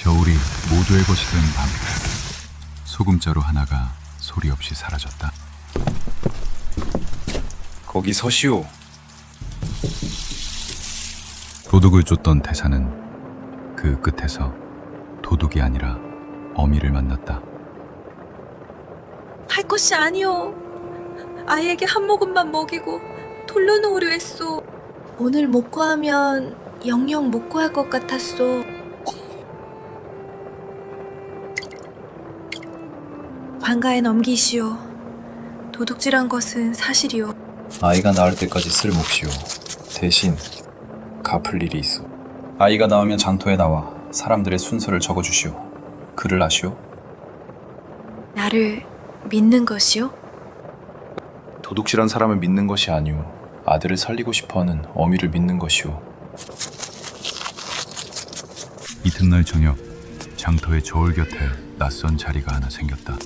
겨울이 모두의 것이 된 밤, 소금자루 하나가 소리 없이 사라졌다. 거기 서시오. 도둑을 쫓던 태사는 그 끝에서 도둑이 아니라 어미를 만났다. 할 것이 아니오. 아이에게 한 모금만 먹이고 돌려놓으려 했소. 오늘 못 구하면 영영 못 구할 것 같았소. 관가에 넘기시오. 도둑질한 것은 사실이오. 아이가 나을 때까지 쓸 몫이오. 대신 갚을 일이 있어. 아이가 나오면 장터에 나와 사람들의 순서를 적어주시오. 글을 아시오? 나를 믿는 것이오? 도둑질한 사람을 믿는 것이 아니오. 아들을 살리고 싶어하는 어미를 믿는 것이오. 이튿날 저녁, 장터의 저울 곁에 낯선 자리가 하나 생겼다.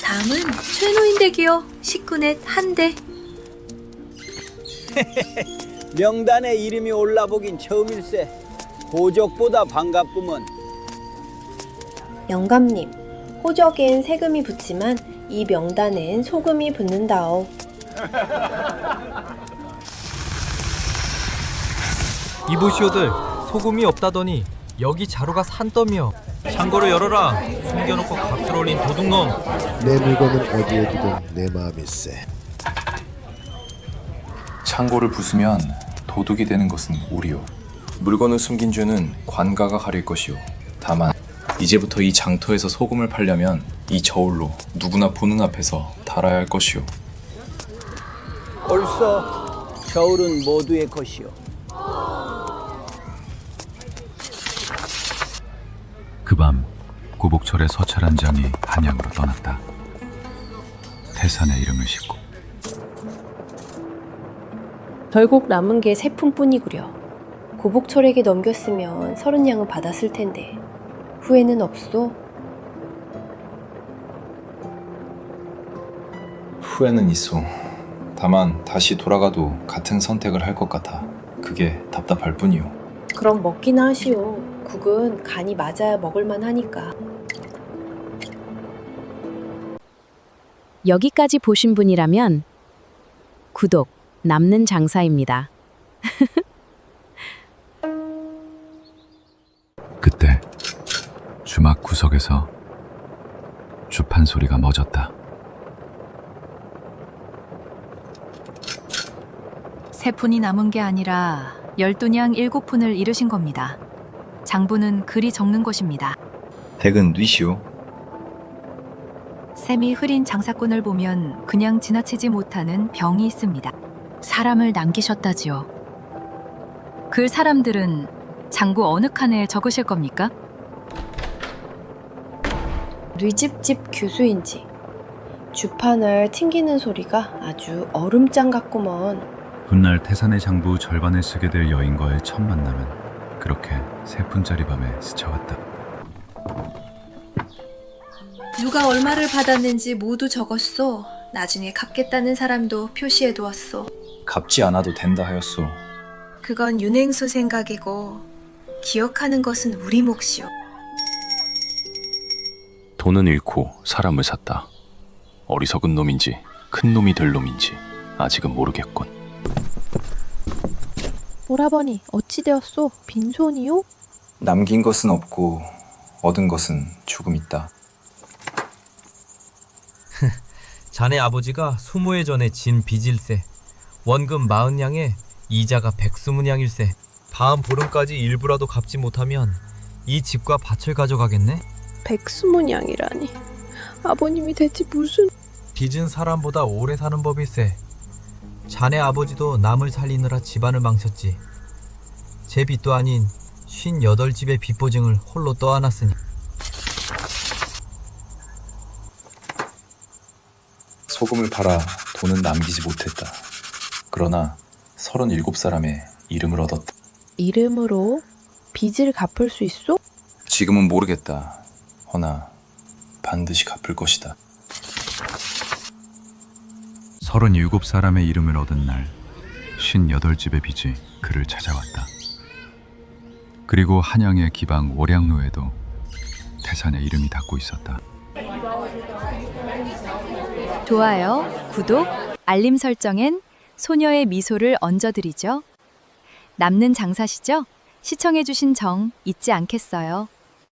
다음은 최노인 댁이요. 식구넷 한 대. 명단에 이름이 올라보긴 처음일세. 호적보다 반갑구먼. 영감님, 호적엔 세금이 붙지만 이 명단엔 소금이 붙는다오. 이보시오들, 소금이 없다더니 여기 자루가 산더미여. 창고를 열어라. 숨겨놓고 값을 올린 도둑놈. 내 물건은 어디에 두든 내 마음일세. 창고를 부수면 도둑이 되는 것은 우리요. 물건을 숨긴 죄는 관가가 가릴 것이요. 다만 이제부터 이 장터에서 소금을 팔려면 이 저울로 누구나 보는 앞에서 달아야 할 것이요. 옳소. 저울은 모두의 것이오. 그 밤 고복철의 서찰한 장이 한양으로 떠났다. 태산의 이름을 싣고. 결국 남은 게 세 푼뿐이구려. 고복철에게 넘겼으면 30냥은 받았을 텐데 후회는 없소? 후회는 있어. 다만 다시 돌아가도 같은 선택을 할 것 같아. 그게 답답할 뿐이요. 그럼 먹기나 하시오. 국은 간이 맞아야 먹을만 하니까. 여기까지 보신 분이라면 구독, 남는 장사입니다. 그때 주막 구석에서 주판 소리가 멎었다. 세 푼이 남은 게 아니라 12냥 7푼을 잃으신 겁니다. 장부는 글이 적는 것입니다. 댁은 뉘시오. 샘이 흐린 장사꾼을 보면 그냥 지나치지 못하는 병이 있습니다. 사람을 남기셨다지요. 그 사람들은 장부 어느 칸에 적으실 겁니까? 뉘집집 교수인지. 주판을 튕기는 소리가 아주 얼음장 같구먼. 훗날 태산의 장부 절반을 쓰게 될 여인과의 첫 만남은 그렇게 3푼짜리 밤에 스쳐갔다. 누가 얼마를 받았는지 모두 적었소. 나중에 갚겠다는 사람도 표시해 두었소. 갚지 않아도 된다 하였소. 그건 윤행수 생각이고 기억하는 것은 우리 몫이오. 돈은 잃고 사람을 샀다. 어리석은 놈인지 큰 놈이 될 놈인지 아직은 모르겠군. 오라버니, 어찌 되었소? 빈손이요? 남긴 것은 없고 얻은 것은 조금 있다. 자네 아버지가 20해 전에 진 빚일세. 원금 40냥에 이자가 120냥일세. 다음 보름까지 일부라도 갚지 못하면 이 집과 밭을 가져가겠네. 120냥이라니. 아버님이 대체 무슨... 빚은 사람보다 오래 사는 법일세. 자네 아버지도 남을 살리느라 집안을 망쳤지. 제 빚도 아닌 58집의 빚보증을 홀로 떠안았으니. 소금을 팔아 돈은 남기지 못했다. 그러나 37사람의 이름을 얻었다. 이름으로 빚을 갚을 수 있소? 지금은 모르겠다. 허나 반드시 갚을 것이다. 37사람의 이름을 얻은 날 58집의 빚이 그를 찾아왔다. 그리고 한양의 기방 월양로에도 태산의 이름이 닿고 있었다. 좋아요, 구독, 알림 설정엔 소녀의 미소를 얹어드리죠. 남는 장사시죠? 시청해주신 정 잊지 않겠어요.